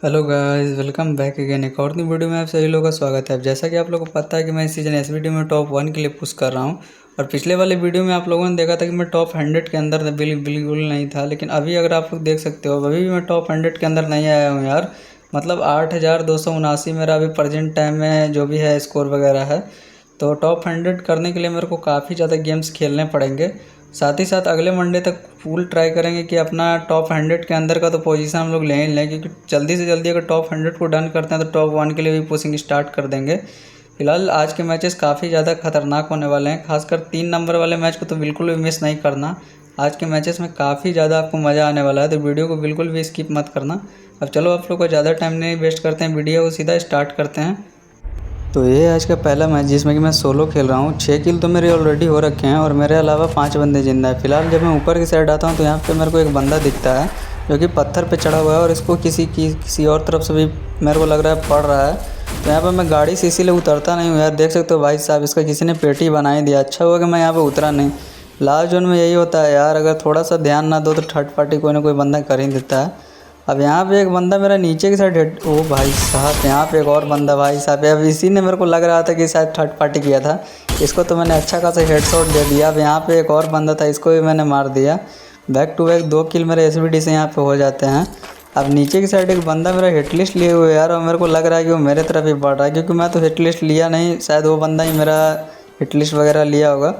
Hello guys, welcome back again एक और नई वीडियो में आप सभी लोगों का स्वागत है। अब जैसा कि आप लोगों को पता है कि मैं इस सीजन इस वीडियो में टॉप 1 के लिए पुश कर रहा हूं। और पिछले वाले वीडियो में आप लोगों ने देखा था कि मैं टॉप 100 के अंदर बिल्कुल नहीं था, लेकिन अभी अगर आप लोग देख सकते हो अभी भी मैं टॉप 100 के अंदर नहीं आया हूँ यार। मतलब 8,279 मेरा अभी प्रेजेंट टाइम में जो भी है स्कोर वगैरह है। तो टॉप 100 करने के लिए मेरे को काफ़ी ज़्यादा गेम्स खेलने पड़ेंगे। साथ ही साथ अगले मंडे तक फुल ट्राई करेंगे कि अपना टॉप 100 के अंदर का तो पोजीशन हम लोग ले ही लें, क्योंकि जल्दी से जल्दी अगर टॉप 100 को डन करते हैं तो टॉप 1 के लिए भी पुशिंग स्टार्ट कर देंगे। फिलहाल आज के मैचेस काफ़ी ज़्यादा खतरनाक होने वाले हैं, खासकर 3 नंबर वाले मैच को तो बिल्कुल भी मिस नहीं करना। आज के मैचेस में काफ़ी ज़्यादा आपको मज़ा आने वाला है, तो वीडियो को बिल्कुल भी स्किप मत करना। अब चलो आप लोग को ज़्यादा टाइम नहीं वेस्ट करते हैं, वीडियो को सीधा स्टार्ट करते हैं। तो ये आज का पहला मैच जिसमें कि मैं सोलो खेल रहा हूँ। 6 किल तो मेरे ऑलरेडी हो रखे हैं और मेरे अलावा 5 बंदे जिंदा है। फिलहाल जब मैं ऊपर की साइड आता हूँ तो यहाँ पे मेरे को एक बंदा दिखता है जो कि पत्थर पे चढ़ा हुआ है और इसको किसी और तरफ से भी मेरे को लग रहा है पड़ रहा है। तो यहाँ पर मैं गाड़ी से इसीलिए उतरता नहीं हूँ यार। देख सकते हो भाई साहब, इसका किसी ने पेटी बना ही दिया। अच्छा हुआ कि मैं यहाँ पर उतरा नहीं। लास्ट जोन में यही होता है यार, अगर थोड़ा सा ध्यान ना दो तो थर्ड पार्टी कोई ना कोई बंदा कर ही देता है। अब यहाँ पे एक बंदा मेरा नीचे की साइड हेड, ओ भाई साहब यहाँ पे एक और बंदा भाई साहब। अब इसी ने मेरे को लग रहा था कि शायद थर्ड पार्टी किया था। इसको तो मैंने अच्छा खासा हेडशॉट दे दिया। अब यहाँ पे एक और बंदा था, इसको भी मैंने मार दिया। बैक टू बैक 2 किल मेरे एसवीडी से यहाँ पे हो जाते हैं। अब नीचे की साइड एक बंदा मेरा हिट लिस्ट लिए हुए यार, और मेरे को लग रहा है कि वो मेरे तरफ ही बढ़ रहा है, क्योंकि मैं तो हिट लिस्ट लिया नहीं। शायद वो बंदा ही मेरा हिट लिस्ट वगैरह लिया होगा।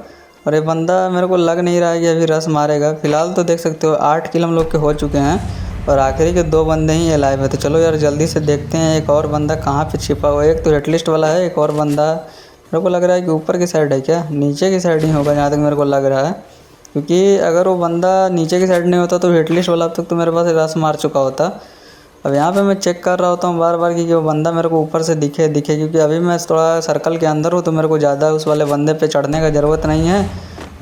और ये बंदा मेरे को लग नहीं रहा है कि अभी रस मारेगा। फिलहाल तो देख सकते हो 8 किल हम लोग के हो चुके हैं और आखिरी के 2 बंदे ही अलाइव है। तो चलो यार जल्दी से देखते हैं एक और बंदा कहाँ पे छिपा हुआ है। एक तो हिटलिस्ट वाला है, एक और बंदा मेरे को लग रहा है कि ऊपर की साइड है, क्या नीचे की साइड ही होगा जहाँ तक मेरे को लग रहा है। क्योंकि अगर वो बंदा नीचे की साइड नहीं होता तो हिटलिस्ट वाला अब तक तो मेरे पास रस मार चुका होता। अब यहाँ पे मैं चेक कर रहा होता हूँ बार बार कि वो बंदा मेरे को ऊपर से दिखे, क्योंकि अभी मैं थोड़ा सर्कल के अंदर हूँ तो मेरे को ज़्यादा उस वाले बंदे पे चढ़ने का ज़रूरत नहीं है।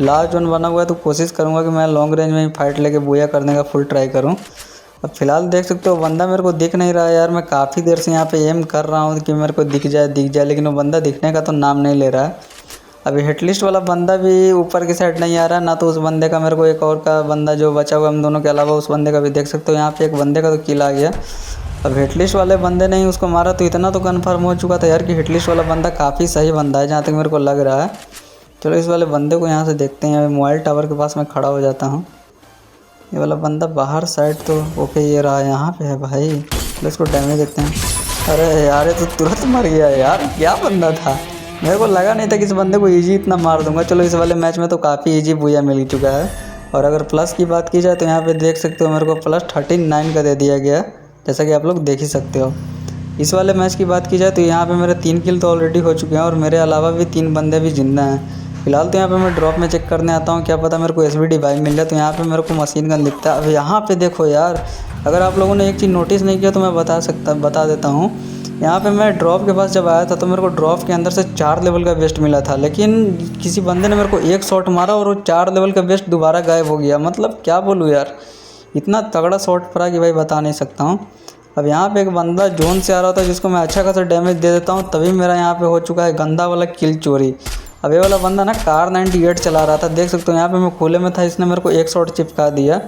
लास्ट जोन बना हुआ है तो कोशिश करूँगा कि मैं लॉन्ग रेंज में ही फाइट लेके बूया करने का फुल ट्राई करूँ। अब फिलहाल देख सकते हो बंदा मेरे को दिख नहीं रहा है यार। मैं काफ़ी देर से यहाँ पे एम कर रहा हूँ कि मेरे को दिख जाए, लेकिन वो बंदा दिखने का तो नाम नहीं ले रहा है। अभी हिटलिस्ट वाला बंदा भी ऊपर की साइड नहीं आ रहा है ना, तो उस बंदे का मेरे को एक और का बंदा जो बचा हुआ हम दोनों के अलावा उस बंदे का भी देख सकते हो। यहाँ पे एक बंदे का तो किल आ गया। अब हिटलिस्ट वाले बंदे ने ही उसको मारा तो इतना तो कन्फर्म हो चुका था यार कि हिटलिस्ट वाला बंदा काफ़ी सही बंदा है जहाँ तक मेरे को लग रहा है। चलो इस वाले बंदे को यहाँ से देखते हैं। मोबाइल टावर के पास मैं खड़ा हो जाता हूँ। ये वाला बंदा बाहर साइड तो ओके, ये रहा यहाँ पे है भाई। चलो इसको डैमेज देते हैं। अरे यार ये तो तुरंत मर गया यार, क्या बंदा था। मेरे को लगा नहीं था कि इस बंदे को इजी इतना मार दूंगा। चलो इस वाले मैच में तो काफ़ी इजी बूया मिल चुका है। और अगर प्लस की बात की जाए तो यहाँ पे देख सकते हो मेरे को प्लस 39 का दे दिया गया, जैसा कि आप लोग देख ही सकते हो। इस वाले मैच की बात की जाए तो यहाँ पे मेरे 3 किल तो ऑलरेडी हो चुके हैं और मेरे अलावा भी 3 बंदे भी जिंदा हैं। फिलहाल तो यहाँ पे मैं ड्रॉप में चेक करने आता हूँ, क्या पता मेरे को एसवीडी भाई मिल जाए। तो यहाँ पे मेरे को मशीन गन दिखता है। अब यहाँ पे देखो यार, अगर आप लोगों ने एक चीज़ नोटिस नहीं किया तो मैं बता देता हूँ। यहाँ पे मैं ड्रॉप के पास जब आया था तो मेरे को ड्रॉप के अंदर से 4 लेवल का बेस्ट मिला था, लेकिन किसी बंदे ने मेरे को एक शॉट मारा और वो 4 लेवल का बेस्ट दोबारा गायब हो गया। मतलब क्या बोलूँ यार, इतना तगड़ा शॉट पड़ा कि भाई बता नहीं सकता हूँ। अब यहाँ पे एक बंदा जोन से आ रहा था जिसको मैं अच्छा खासा डैमेज दे देता हूँ, तभी मेरा यहाँ पे हो चुका है गंदा वाला किल चोरी। अब ये वाला बंदा ना कार 98 चला रहा था, देख सकते हो यहाँ पे मैं खुले में था, इसने मेरे को एक शॉट चिपका दिया।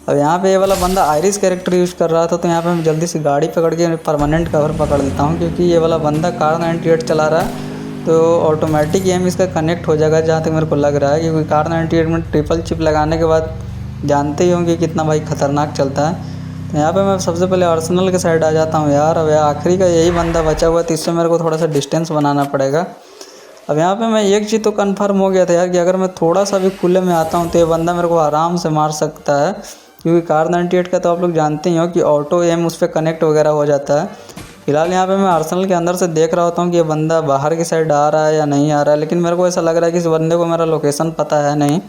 अब यहाँ पे ये वाला बंदा आयरिस कैरेक्टर यूज़ कर रहा था, तो यहाँ पे मैं जल्दी से गाड़ी पकड़ के परमानेंट कवर पकड़ लेता हूँ, क्योंकि ये वाला बंदा कार 98 चला रहा है तो ऑटोमेटिक एम इसका कनेक्ट हो जाएगा जहाँ तक मेरे को लग रहा है। क्योंकि कार 98 में ट्रिपल चिप लगाने के बाद जानते ही होंगे कितना भाई ख़तरनाक चलता है। तो यहाँ पे मैं सबसे पहले आर्सेनल के साइड आ जाता हूँ यार। अब आखिरी का यही बंदा बचा हुआ तो इससे मेरे को थोड़ा सा डिस्टेंस बनाना पड़ेगा। अब यहाँ पे मैं एक चीज़ तो कंफर्म हो गया था यार कि अगर मैं थोड़ा सा भी खुले में आता हूँ तो ये बंदा मेरे को आराम से मार सकता है, क्योंकि कार 98 का तो आप लोग जानते ही हो कि ऑटो एम उस पर कनेक्ट वगैरह हो जाता है। फिलहाल यहाँ पे मैं आर्सेनल के अंदर से देख रहा होता हूँ कि ये बंदा बाहर की साइड आ रहा है या नहीं आ रहा है, लेकिन मेरे को ऐसा लग रहा है कि इस बंदे को मेरा लोकेशन पता है नहीं,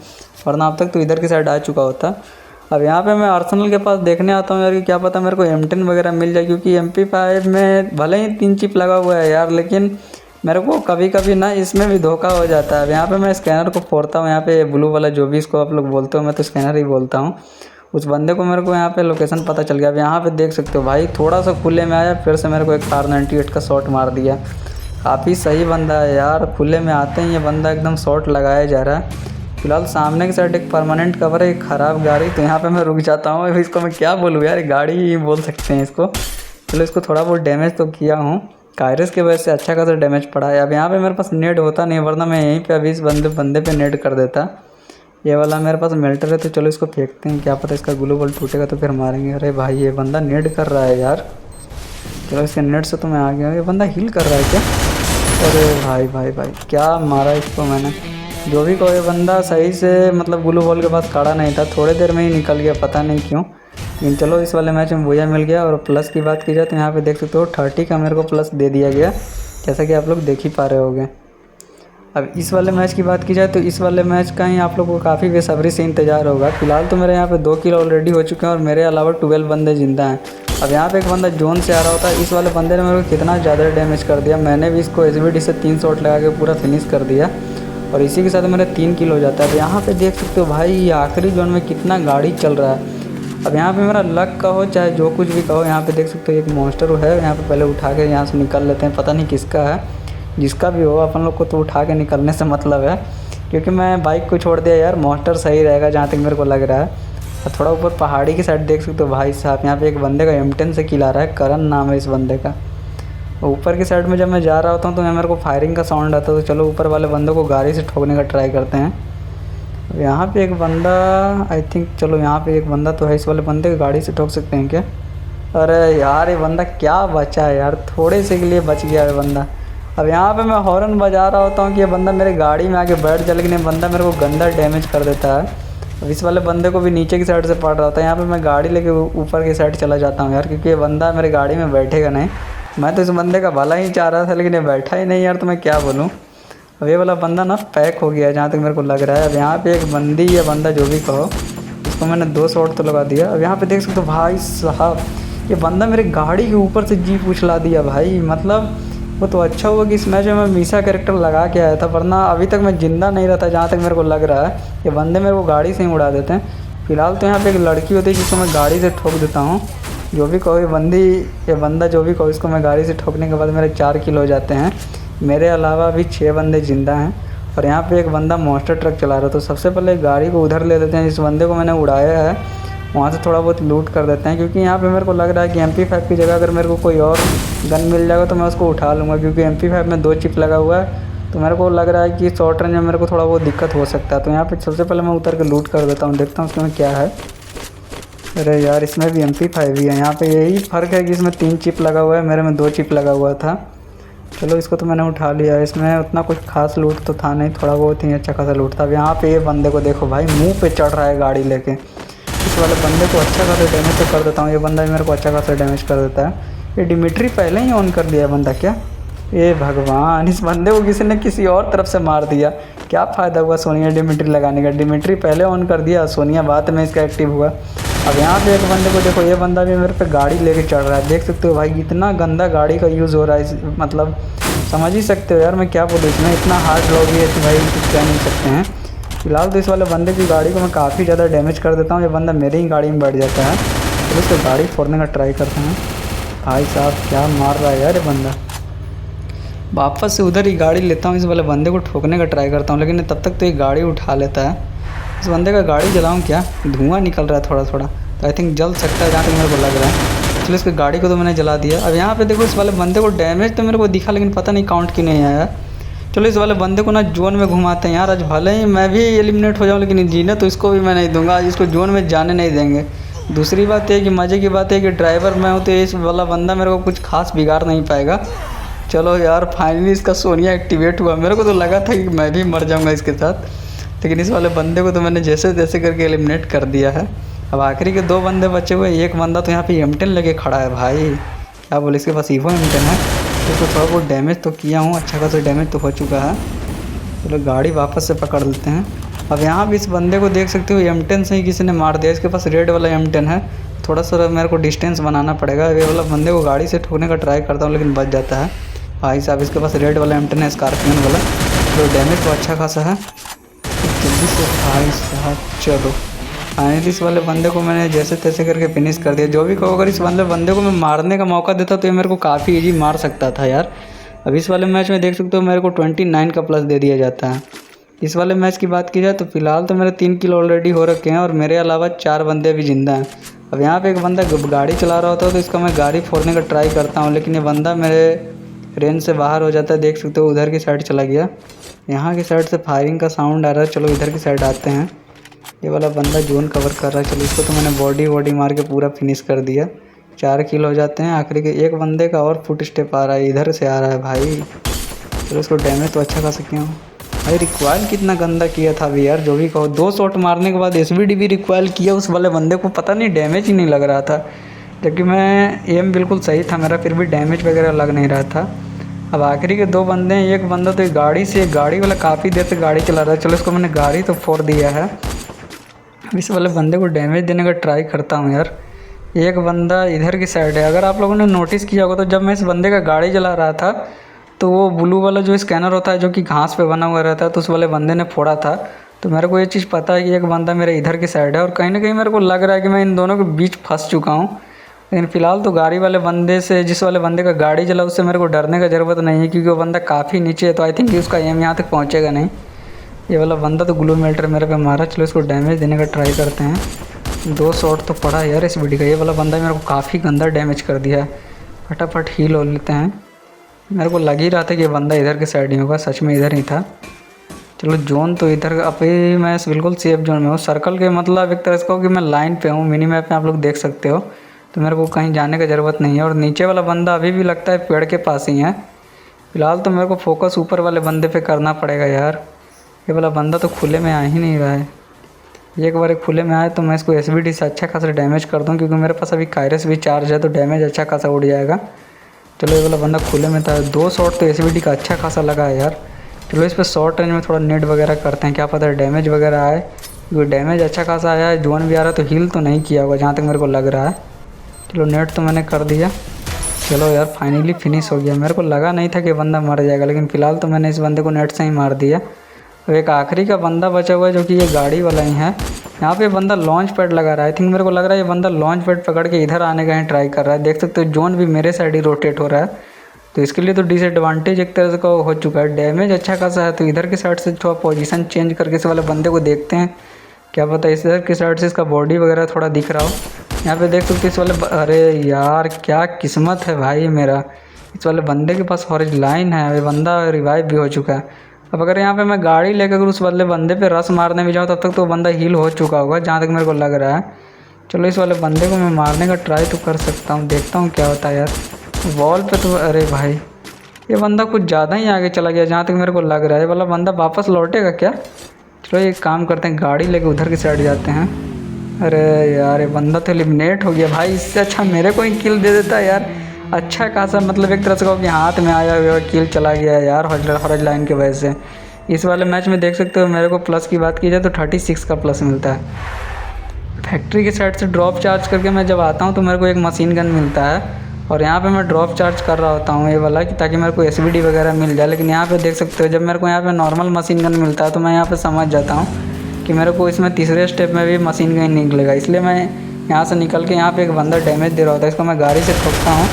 वरना अब तक तो इधर की साइड आ चुका होता। अब यहाँ पे मैं आर्सेनल के पास देखने आता हूँ यार कि क्या पता मेरे को M10 वगैरह मिल जाए, क्योंकि MP5 में भले ही 3 चिप लगा हुआ है यार, लेकिन मेरे को कभी कभी ना इसमें भी धोखा हो जाता है। अब यहाँ पे मैं स्कैनर को फोड़ता हूँ, यहाँ पे ब्लू वाला जो भी इसको आप लोग बोलते हो, मैं तो स्कैनर ही बोलता हूँ। उस बंदे को मेरे को यहाँ पे लोकेशन पता चल गया। अब यहाँ पे देख सकते हो भाई थोड़ा सा खुले में आया, फिर से मेरे को एक कार 98 का शॉट मार दिया। काफ़ी सही बंदा है यार, खुले में आते ही ये बंदा एकदम शॉट लगाया जा रहा है। फिलहाल सामने की साइड एक परमानेंट कवर है, एक ख़राब गाड़ी, तो यहाँ पे मैं रुक जाता हूँ। अभी इसको मैं क्या बोलूँ यार, गाड़ी ही बोल सकते हैं इसको। चलो इसको थोड़ा बहुत डैमेज तो किया हूँ, कायरस की वजह से अच्छा खासा डैमेज पड़ा है। अब यहाँ पे मेरे पास नेड होता नहीं, वरना मैं यहीं पे अभी इस बंदे पे नेड कर देता। ये वाला मेरे पास मेल्टर है, तो चलो इसको फेंकते हैं, क्या पता इसका ग्लू बॉल टूटेगा तो फिर मारेंगे। अरे भाई ये बंदा नेड कर रहा है यार। चलो इसके नेट से तो मैं आ गया। ये बंदा हील कर रहा है क्या? अरे भाई भाई भाई क्या मारा इसको मैंने। जो भी कोई बंदा सही से मतलब ग्लू बॉल के पास खड़ा नहीं था, थोड़ी देर में ही निकल गया, पता नहीं क्यों। लेकिन चलो इस वाले मैच में बोया मिल गया। और प्लस की बात की जाए तो यहाँ पे देख सकते हो 30 का मेरे को प्लस दे दिया गया, जैसा कि आप लोग देख ही पा रहे होंगे। अब इस वाले मैच की बात की जाए तो इस वाले मैच का ही आप लोगों को काफ़ी बेसब्री से इंतजार होगा। फिलहाल तो मेरे यहाँ पे 2 किल ऑलरेडी हो चुके हैं और मेरे अलावा 12 बंदे जिंदा हैं। अब यहाँ पे एक बंदा जोन से आ रहा होता है, इस वाले बंदे ने मेरे को कितना ज़्यादा डैमेज कर दिया। मैंने भी इसको एसवीडी से 3 शॉट लगा के पूरा फिनिश कर दिया और इसी के साथ मेरा 3 किल हो जाता है। अब यहाँ पे देख सकते हो भाई आखिरी जोन में कितना गाड़ी चल रहा है। अब यहाँ पे मेरा लक कहो चाहे जो कुछ भी कहो, यहाँ पे देख सकते हो एक मॉन्स्टर है, यहाँ पे पहले उठा के यहाँ से निकल लेते हैं। पता नहीं किसका है, जिसका भी हो अपन लोग को तो उठा के निकलने से मतलब है, क्योंकि मैं बाइक को छोड़ दिया यार। मॉन्स्टर सही रहेगा जहाँ तक मेरे को लग रहा है। और थोड़ा ऊपर पहाड़ी की साइड देख सकते हो भाई साहब, यहाँ पे एक बंदे का M10 से किल आ रहा है, करण नाम है इस बंदे का। ऊपर की साइड में जब मैं जा रहा होता हूँ तो मेरे को फायरिंग का साउंड आता है, तो चलो ऊपर वाले बंदे को गाड़ी से ठोकने का ट्राई करते हैं। यहाँ पे एक बंदा आई थिंक, चलो यहाँ पे एक बंदा तो है, इस वाले बंदे को गाड़ी से ठोक सकते हैं क्या? अरे यार ये बंदा क्या बचा है यार, थोड़े से के लिए बच गया है बंदा। अब यहाँ पे मैं हॉर्न बजा रहा होता हूँ कि ये बंदा मेरे गाड़ी में आके बैठ जाए, लेकिन ये बंदा मेरे को गंदा डैमेज कर देता है। अब इस वाले बंदे को भी नीचे की साइड से पड़ रहा था, यहाँ पे मैं गाड़ी लेके ऊपर की साइड चला जाता हूँ यार, क्योंकि ये बंदा मेरे गाड़ी में बैठेगा नहीं। मैं तो इस बंदे का भला ही चाह रहा था, लेकिन ये बैठा ही नहीं यार, तो मैं क्या बोलूँ। अब ये वाला बंदा ना पैक हो गया है जहाँ तक मेरे को लग रहा है। अब यहाँ पे एक बंदी या बंदा जो भी कहो, इसको मैंने 2 शॉट तो लगा दिया। अब यहाँ पे देख सकते हो भाई साहब, ये बंदा मेरे गाड़ी के ऊपर से जीप उछला दिया भाई। मतलब वो तो अच्छा हुआ कि इस मैच में मैं मीसा कैरेक्टर लगा के आया था, वरना अभी तक मैं ज़िंदा नहीं रहता जहाँ तक मेरे को लग रहा है। ये बंदे मेरे को गाड़ी से ही उड़ा देते हैं। फिलहाल तो यहाँ पे एक लड़की होती है जिसको मैं गाड़ी से ठोक देता हूँ। जो भी कहो ये बंदा जो भी कहो, इसको मैं गाड़ी से ठोकने के बाद मेरे 4 किल हो जाते हैं। मेरे अलावा अभी 6 बंदे ज़िंदा हैं और यहाँ पे एक बंदा मॉन्स्टर ट्रक चला रहा है। तो सबसे पहले गाड़ी को उधर ले लेते हैं, जिस बंदे को मैंने उड़ाया है वहाँ से थोड़ा बहुत लूट कर देते हैं, क्योंकि यहाँ पे मेरे को लग रहा है कि MP5 की जगह अगर मेरे को कोई और गन मिल जाएगा तो मैं उसको उठा लूँगा, क्योंकि MP5 में 2 चिप लगा हुआ है। तो मेरे को लग रहा है कि शॉर्ट रेंज में मेरे को थोड़ा बहुत दिक्कत हो सकता है। तो यहाँ पे सबसे पहले मैं उतर के लूट कर देता हूँ, देखता हूँ उसमें क्या है। अरे यार इसमें भी MP5 ही है। यहाँ पे यही फ़र्क है कि इसमें 3 चिप लगा हुआ है, मेरे में 2 चिप लगा हुआ था। चलो इसको तो मैंने उठा लिया। इसमें उतना कुछ खास लूट तो था नहीं, थोड़ा बहुत ही अच्छा खासा लूट था। अब यहाँ पे ये बंदे को देखो भाई, मुंह पे चढ़ रहा है गाड़ी लेके। इस वाले बंदे को अच्छा खासा डैमेज तो कर देता हूँ, ये बंदा भी मेरे को अच्छा खासा डैमेज कर देता है। ये डिमिट्री पहले ही ऑन कर दिया है बंदा क्या? ये भगवान, इस बंदे को किसी ने किसी और तरफ से मार दिया। क्या फ़ायदा हुआ सोनिया डिमिट्री लगाने का? डिमिट्री पहले ऑन कर दिया, सोनिया बाद में इसका एक्टिव हुआ। अब यहाँ पे एक बंदे को देखो, ये बंदा भी मेरे पे गाड़ी लेके चढ़ रहा है। देख सकते हो भाई इतना गंदा गाड़ी का यूज़ हो रहा है, मतलब समझ ही सकते हो यार मैं क्या बोलूँ। इसमें इतना हार्ड लॉबी है कि भाई कुछ कह नहीं सकते हैं। फिलहाल तो इस वाले बंदे की गाड़ी को मैं काफ़ी ज़्यादा डैमेज कर देता हूँ। ये बंदा मेरी ही गाड़ी में बैठ जाता है, तो इसको गाड़ी फोड़ने का ट्राई करते हैं। भाई साहब क्या मार रहा है यार ये बंदा। वापस से उधर ही गाड़ी लेता हूँ, इस वाले बंदे को ठोकने का ट्राई करता हूँ, लेकिन तब तक तो ये गाड़ी उठा लेता है। इस बंदे का गाड़ी जलाऊँ क्या? धुआं निकल रहा है थोड़ा थोड़ा, तो आई थिंक जल सकता है जहाँ तक मेरे को लग रहा है। चलो इसकी गाड़ी को तो मैंने जला दिया। अब यहाँ पे देखो इस वाले बंदे को डैमेज तो मेरे को दिखा, लेकिन पता नहीं काउंट क्यों नहीं आया। चलो इस वाले बंदे को ना जोन में घुमाते हैं यार। आज भले ही मैं भी एलिमिनेट हो जाऊँ, लेकिन जीने तो इसको भी मैं नहीं दूंगा, आज इसको जोन में जाने नहीं देंगे। दूसरी बात है कि मज़े की बात है कि ड्राइवर मैं हूँ, तो इस वाला बंदा मेरे को कुछ खास बिगाड़ नहीं पाएगा। चलो यार फाइनली इसका सोनिया एक्टिवेट हुआ। मेरे को तो लगा था कि मैं भी मर जाऊँगा इसके साथ, लेकिन इस वाले बंदे को तो मैंने जैसे तैसे करके एलिमिनेट कर दिया है। अब आखिरी के 2 बंदे बचे हुए। एक बंदा तो यहाँ पे M10 लेके खड़ा है भाई, क्या बोले, इसके पास ईवो M10 है। इसको थोड़ा बहुत डैमेज तो किया हूँ, अच्छा खासा डैमेज तो हो चुका है। चलो गाड़ी वापस से पकड़ लेते हैं। अब यहाँ भी इस बंदे को देख सकते हो M10 से ही किसी ने मार दिया। इसके पास रेड वाला M10 है, थोड़ा सा मेरे को डिस्टेंस बनाना पड़ेगा। ये वाला बंदे को गाड़ी से ठोकने का ट्राई करता हूँ, लेकिन बच जाता है। भाई साहब इसके पास रेड वाला M10 है, स्कॉर्पियन वाला, तो डैमेज तो अच्छा खासा है। जल्दी से भाई साहब, चलो फाइनली इस वाले बंदे को मैंने जैसे तैसे करके फिनिश कर दिया। जो भी कहो, अगर इस बंदे को मैं मारने का मौका देता तो ये मेरे को काफ़ी इजी मार सकता था यार। अब इस वाले मैच में देख सकते हो मेरे को 29 का प्लस दे दिया जाता है। इस वाले मैच की बात की जाए तो फ़िलहाल तो मेरे 3 किल ऑलरेडी हो रखे हैं और मेरे अलावा 4 बंदे भी ज़िंदा हैं। अब यहाँ पे एक बंदा गाड़ी चला रहा होता है तो इसका मैं गाड़ी फोड़ने का ट्राई करता हूँ, लेकिन ये बंदा मेरे रेंज से बाहर हो जाता है। देख सकते हो उधर की साइड चला गया। यहाँ की साइड से फायरिंग का साउंड आ रहा है। चलो इधर की साइड आते हैं। ये वाला बंदा जोन कवर कर रहा है। चलो इसको तो मैंने बॉडी मार के पूरा फिनिश कर दिया। 4 किल हो जाते हैं। आखिरी के एक बंदे का और फुट स्टेप आ रहा है, इधर से आ रहा है भाई। चलो इसको डैमेज तो अच्छा खा सकते हो भाई। रिक्वाइल कितना गंदा किया था अभी यार, जो भी कहो। 2 शॉट मारने के बाद एसवीडी भी रिक्वाइल किया उस वाले बंदे को, पता नहीं डैमेज ही नहीं लग रहा था, जबकि मैं एम बिल्कुल सही था मेरा, फिर भी डैमेज वगैरह लग नहीं रहा था। अब आखिरी के 2 बंदे हैं। एक बंदा तो गाड़ी वाला काफ़ी देर से गाड़ी चला रहा है। चलो इसको मैंने गाड़ी तो फोड़ दिया है। अब इस वाले बंदे को डैमेज देने का ट्राई करता हूँ यार। एक बंदा इधर की साइड है। अगर आप लोगों ने नोटिस किया होगा तो जब मैं इस बंदे का गाड़ी चला रहा था तो वो ब्लू वाला जो स्कैनर होता है जो कि घास पे बना हुआ रहता है, तो उस वाले बंदे ने फोड़ा था। तो मेरे को ये चीज़ पता है कि एक बंदा मेरे इधर की साइड है और कहीं ना कहीं मेरे को लग रहा है कि मैं इन दोनों के बीच फंस चुका हूँ। लेकिन फ़िलहाल तो गाड़ी वाले बंदे से, जिस वाले बंदे का गाड़ी चला, उससे मेरे को डरने का ज़रूरत नहीं है, क्योंकि वो बंदा काफ़ी नीचे है। तो आई थिंक कि उसका एम यहाँ तक पहुँचेगा नहीं। ये वाला बंदा तो ग्लू मेल्टर मेरे पे मारा। चलो इसको डैमेज देने का ट्राई करते हैं। 2 शॉट तो पड़ा यार इस वीडियो का। ये वाला बंदा मेरे को काफ़ी गंदा डैमेज कर दिया है। फटाफट हील हो लेते हैं। मेरे को लग ही रहा था कि ये बंदा इधर के साइड ही होगा, सच में इधर ही था। चलो जोन तो इधर, अभी मैं बिल्कुल सेफ जोन में हूँ। सर्कल के मतलब एक तरह से कहो कि मैं लाइन पे हूँ। मिनी मैप में आप लोग देख सकते हो, तो मेरे को कहीं जाने की ज़रूरत नहीं है। और नीचे वाला बंदा अभी भी लगता है पेड़ के पास ही है। फ़िलहाल तो मेरे को फोकस ऊपर वाले बंदे पे करना पड़ेगा यार। ये वाला बंदा तो खुले में आ ही नहीं रहा है। एक बार खुले में आए तो मैं इसको एसवीडी से अच्छा खासा डैमेज कर दूँ, क्योंकि मेरे पास अभी कायरस भी चार्ज है, तो डैमेज अच्छा खासा उड़ जाएगा। चलो ये वाला बंदा खुले में था। 2 शॉट तो एसवीडी का अच्छा खासा लगा है यार। चलो इस पर शॉर्ट रेंज में थोड़ा नेट वगैरह करते हैं, क्या पता है डैमेज वगैरह आए, क्योंकि डैमेज अच्छा खासा आया है। जोन भी आ रहा है तो हील तो नहीं किया होगा जहाँ तक मेरे को लग रहा है। चलो नेट तो मैंने कर दिया। चलो यार फाइनली फिनिश हो गया। मेरे को लगा नहीं था कि बंदा मर जाएगा, लेकिन फ़िलहाल तो मैंने इस बंदे को नेट से ही मार दिया। तो एक आखिरी का बंदा बचा हुआ है जो कि ये गाड़ी वाला ही है। यहाँ पे बंदा लॉन्च पैड लगा रहा है। आई थिंक मेरे को लग रहा है ये बंदा लॉन्च पैड पकड़ के इधर आने का ही ट्राई कर रहा है। देख सकते हो जोन भी मेरे साइड ही रोटेट हो रहा है, तो इसके लिए तो डिसएडवांटेज एक तरह से का हो चुका है। डैमेज अच्छा खासा है, तो इधर की साइड से थोड़ा पोजीशन चेंज करके इस वाले बंदे को देखते हैं, क्या पता इस इधर की साइड से इसका बॉडी वगैरह थोड़ा दिख रहा हो। यहाँ पे देख सकते हो इस वाले अरे यार क्या किस्मत है भाई मेरा, इस वाले बंदे के पास हॉरिज लाइन है। ये बंदा रिवाइव भी हो चुका है। अब अगर यहाँ पे मैं गाड़ी लेकर अगर उस वाले बंदे पे रस मारने भी जाऊँ तब तक तो बंदा हील हो चुका होगा, जहाँ तक मेरे को लग रहा है। चलो इस वाले बंदे को मैं मारने का ट्राई तो कर सकता हूँ, देखता हूँ क्या होता है यार। वॉल पे तो अरे भाई ये बंदा कुछ ज़्यादा ही आगे चला गया, जहाँ तक मेरे को लग रहा है। ये वाला बंदा वापस लौटेगा क्या? चलो एक काम करते हैं, गाड़ी लेके उधर की साइड जाते हैं। अरे यार ये बंदा तो एलिमिनेट हो गया भाई। इससे अच्छा मेरे को ही किल दे देता यार, अच्छा खासा, मतलब एक तरह से कहो कि हाथ में आया हुआ किल चला गया यार हॉरिज लाइन की वजह से। इस वाले मैच में देख सकते हो मेरे को प्लस की बात की जाए तो 36 का प्लस मिलता है। फैक्ट्री की साइड से ड्रॉप चार्ज करके मैं जब आता हूँ तो मेरे को एक मशीन गन मिलता है, और यहाँ पे मैं ड्रॉप चार्ज कर रहा होता हूँ ये वाला, कि ताकि मेरे को एसवीडी वगैरह मिल जाए। लेकिन यहाँ पे देख सकते हो जब मेरे को यहाँ पे नॉर्मल मशीन गन मिलता है तो मैं यहाँ पे समझ जाता हूँ कि मेरे को इसमें तीसरे स्टेप में भी मशीन गन निकलेगा, इसलिए मैं यहाँ से निकल के यहाँ पे एक बंदा डैमेज दे रहा होता है, इसको मैं गाड़ी से ठोकता हूँ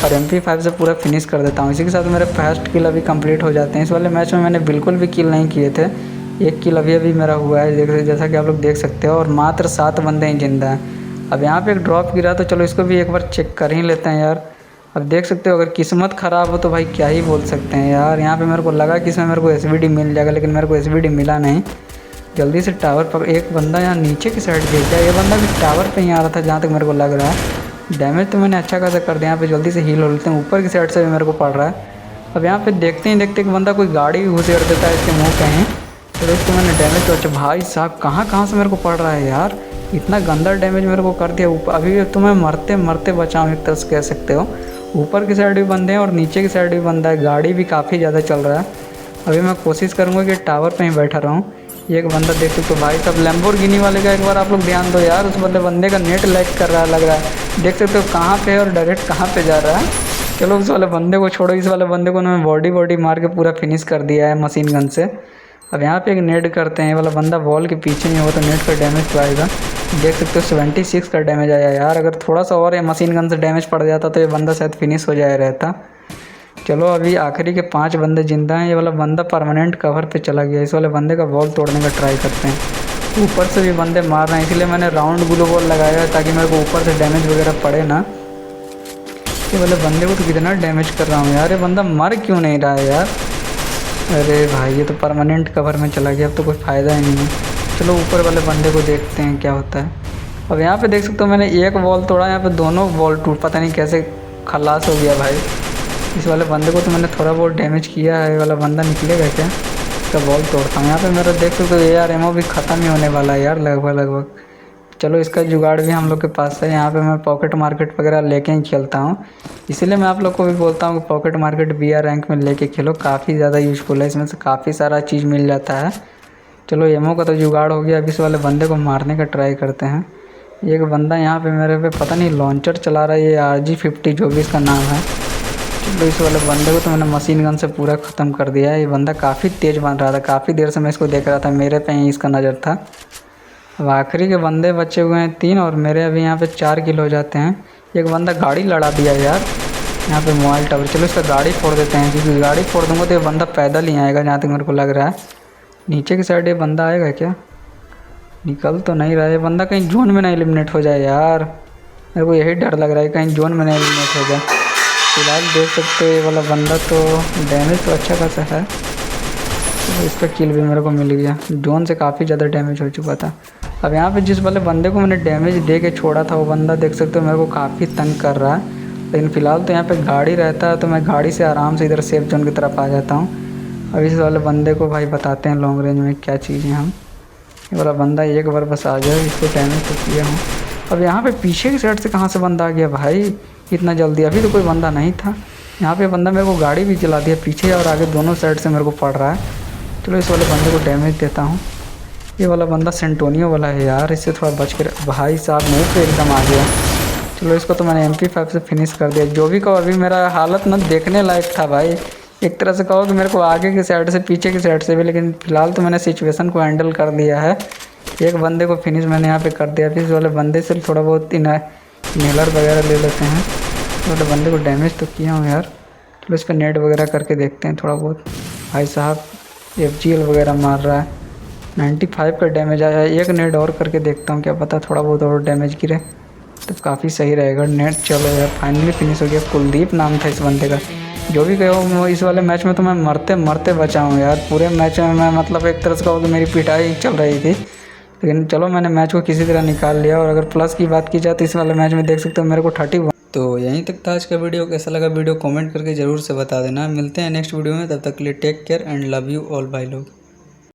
और MP5 से पूरा फिनिश कर देता हूँ। इसी के साथ मेरे फर्स्ट किल अभी कंप्लीट हो जाते हैं। इस वाले मैच में मैंने बिल्कुल भी किल नहीं किए थे, एक किल अभी मेरा हुआ है जैसा कि आप लोग देख सकते हो, और मात्र 7 बंदे ही जिंदा हैं। अब यहाँ पे एक ड्रॉप गिरा तो चलो इसको भी एक बार चेक कर ही लेते हैं यार। अब देख सकते हो अगर किस्मत ख़राब हो तो भाई क्या ही बोल सकते हैं यार। यहाँ पे मेरे को लगा कि इसमें मेरे को एसवीडी मिल जाएगा, लेकिन मेरे को एसवीडी मिला नहीं। जल्दी से टावर पर एक बंदा यहाँ नीचे की साइड भेज दिया। ये बंदा भी टावर पे ही आ रहा था जहाँ तक मेरे को लग रहा है। डैमेज तो मैंने अच्छा खासा कर दिया। यहाँ पे जल्दी से हील हो लेते हैं, ऊपर की साइड से भी मेरे को पड़ रहा है। अब यहाँ पे देखते ही देखते एक बंदा कोई गाड़ी भी घुसेड़ देता है इसके मुँह कहीं, तो इसको मैंने डैमेज तो अच्छा भाई साहब कहाँ से मेरे को पड़ रहा है यार, इतना गंदा डैमेज मेरे को कर दिया। ऊपर अभी तो मैं मरते मरते बचा हूँ एक तरह से कह सकते हो। ऊपर की साइड भी बंदे हैं और नीचे की साइड भी बंदा है, गाड़ी भी काफ़ी ज़्यादा चल रहा है। अभी मैं कोशिश करूँगा कि टावर पे ही बैठा रहूँ। एक बंदा देख सकते हो भाई साहब लैम्बोर्गिनी वाले का, एक बार आप लोग ध्यान दो यार, उस बंदे का नेट लैग कर रहा है लग रहा है। देख सकते हो कहाँ पे है और डायरेक्ट कहाँ पे जा रहा है। चलो उस वाले बंदे को छोड़ो, इस वाले बंदे को मैं बॉडी मार के पूरा फिनिश कर दिया है मशीन गन से। अब यहाँ पे एक नेट करते हैं, ये वाला बंदा वॉल के पीछे नहीं हो तो नेट का डैमेज तो आएगा। देख सकते हो 76 का डैमेज आया यार। अगर थोड़ा सा और ये मशीन गन से डैमेज पड़ जाता तो ये बंदा शायद फिनिश हो जाया रहता। चलो अभी आखिरी के 5 बंदे जिंदा हैं। ये वाला बंदा परमानेंट कवर पे चला गया। इस वाले बंदे का वॉल तोड़ने का ट्राई करते हैं। ऊपर से भी बंदे मार रहे हैं, इसलिए मैंने राउंड ग्लू वॉल लगाया है ताकि मेरे को ऊपर से डैमेज वगैरह पड़े ना। ये वाले बंदे को तो कितना डैमेज कर रहा हूँ यार, ये बंदा मर क्यों नहीं रहा है यार। अरे भाई ये तो परमानेंट कवर में चला गया, अब तो कोई फ़ायदा ही नहीं है। चलो ऊपर वाले बंदे को देखते हैं क्या होता है। अब यहाँ पे देख सकते हो मैंने एक वॉल तोड़ा, यहाँ पे दोनों वॉल टूट, पता नहीं कैसे खलास हो गया भाई। इस वाले बंदे को तो मैंने थोड़ा बहुत डैमेज किया है। ये वाला बंदा निकलेगा क्या, इसका वॉल तोड़ता हूँ। यहाँ पे मेरा देख सकते हो यार एमओ भी ख़त्म ही होने वाला है यार लगभग। चलो इसका जुगाड़ भी हम लोग के पास है। यहाँ पे मैं पॉकेट मार्केट वगैरह लेके ही खेलता हूँ, इसीलिए मैं आप लोग को भी बोलता हूँ कि पॉकेट मार्केट बीआर रैंक में लेके खेलो, काफ़ी ज़्यादा यूज़फुल है, इसमें से काफ़ी सारा चीज़ मिल जाता है। चलो एमओ का तो जुगाड़ हो गया, अब इस वाले बंदे को मारने का ट्राई करते हैं। एक बंदा यहाँ पे मेरे पे पता नहीं लॉन्चर चला रहा है, ये RG50 जो भी इसका नाम है। चलो इस वाले बंदे को तो मैंने मशीन गन से पूरा ख़त्म कर दिया है। ये बंदा काफ़ी तेज़ बन रहा था, काफ़ी देर से मैं इसको देख रहा था, मेरे पे ही इसका नज़र था। अब आखिरी के बंदे बचे हुए हैं 3 और मेरे अभी यहाँ पे 4 किल हो जाते हैं। एक बंदा गाड़ी लड़ा दिया यार यहाँ पे मोबाइल टावर। चलो इसका गाड़ी फोड़ देते हैं, क्योंकि गाड़ी फोड़ दूँगा तो ये बंदा पैदल ही आएगा जहाँ तक मेरे को लग रहा है। नीचे की साइड ये बंदा आएगा क्या, निकल तो नहीं रहा है। बंदा कहीं जोन में ना एलिमिनेट हो जाए यार, मेरे को यही डर लग रहा है कहीं जोन में ना एलिमिनेट हो जाए। फिलहाल देख सकते हो ये वाला बंदा तो डैमेज तो अच्छा खासा है, तो इसका किल भी मेरे को मिल गया। जोन से काफ़ी ज़्यादा डैमेज हो चुका था। अब यहाँ पे जिस वाले बंदे को मैंने डैमेज दे के छोड़ा था वो बंदा देख सकते हो मेरे को काफ़ी तंग कर रहा है। लेकिन फ़िलहाल तो यहाँ पे गाड़ी रहता है तो मैं गाड़ी से आराम से इधर सेफ जोन की तरफ आ जाता हूँ। अब इस वाले बंदे को भाई बताते हैं लॉन्ग रेंज में क्या चीज़ें हम। ये वाला बंदा एक बार बस आ जाए, इसको डैमेज तो किया हूँ। अब यहाँ पे पीछे की साइड से कहाँ से बंदा आ गया भाई इतना जल्दी, अभी तो कोई बंदा नहीं था। यहाँ पे बंदा मेरे को गाड़ी भी चला दिया, पीछे और आगे दोनों साइड से मेरे को पड़ रहा है। चलो इस वाले बंदे को डैमेज देता हूँ। ये वाला बंदा सेंटोनियो वाला है यार, इससे थोड़ा बच कर। भाई साहब मुँह पे एकदम आ गया। चलो इसको तो मैंने MP5 से फिनिश कर दिया। जो भी कहो अभी मेरा हालत ना देखने लायक था भाई, एक तरह से कहो कि मेरे को आगे की साइड से पीछे की साइड से भी, लेकिन फ़िलहाल तो मैंने सिचुएशन को हैंडल कर दिया है। एक बंदे को फिनिश मैंने यहाँ पे कर दिया। फिर इस वाले बंदे से थोड़ा बहुत इनहेलर वगैरह ले लेते हैं। इस वाले बंदे को डैमेज तो किया हूँ यार। चलो इस पर नेट वगैरह करके देखते हैं थोड़ा बहुत। भाई साहब FGL वगैरह मार रहा है, 95 का डैमेज आया है। एक नेट और करके देखता हूँ, क्या पता थोड़ा बहुत और डैमेज गिरे तो काफ़ी सही रहेगा नेट। चलो यार फाइनली फिनिश हो गया। कुलदीप नाम था इस बंदे का। जो भी कहो इस वाले मैच में तो मैं मरते मरते बचा हूँ यार। पूरे मैच में मैं मतलब एक तरह से कहो कि मेरी पिटाई चल रही थी, लेकिन चलो मैंने मैच को किसी तरह निकाल लिया। और अगर प्लस की बात की जाए तो इस वाले मैच में देख सकते हो मेरे को 31। तो यहीं तक था आज का वीडियो। कैसा लगा वीडियो कमेंट करके ज़रूर से बता देना। मिलते हैं नेक्स्ट वीडियो में, तब तक के लिए take care and love you all भाई लोग।